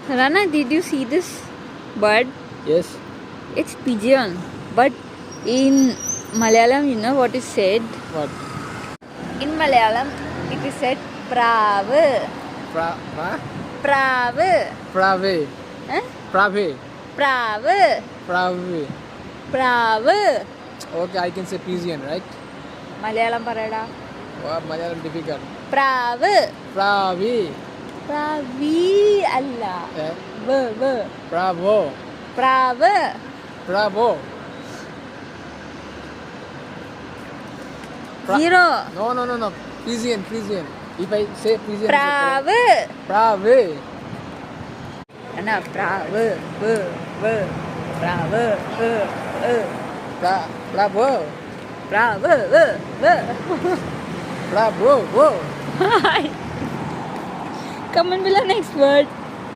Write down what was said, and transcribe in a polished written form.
Rana, did you see this bird? Yes. It's pigeon. But in Malayalam, you know what is said? What? In Malayalam, it is said pravu. Pravu. Prave. Huh? Prave. Pravu. Prave. Pravu. Okay, I can say pigeon, right? Malayalam parada. Wow, Malayalam difficult. Pravu. Prave. Pravi alla. Eh? V. Bravo. Pravu. Bravo. Zero. No. Pigeon. If I say pigeon. Pravu. Prave. Rana, pravu. V. Pravu. Bravo. Pravu. V. Bravo. Come on, Villa, next word.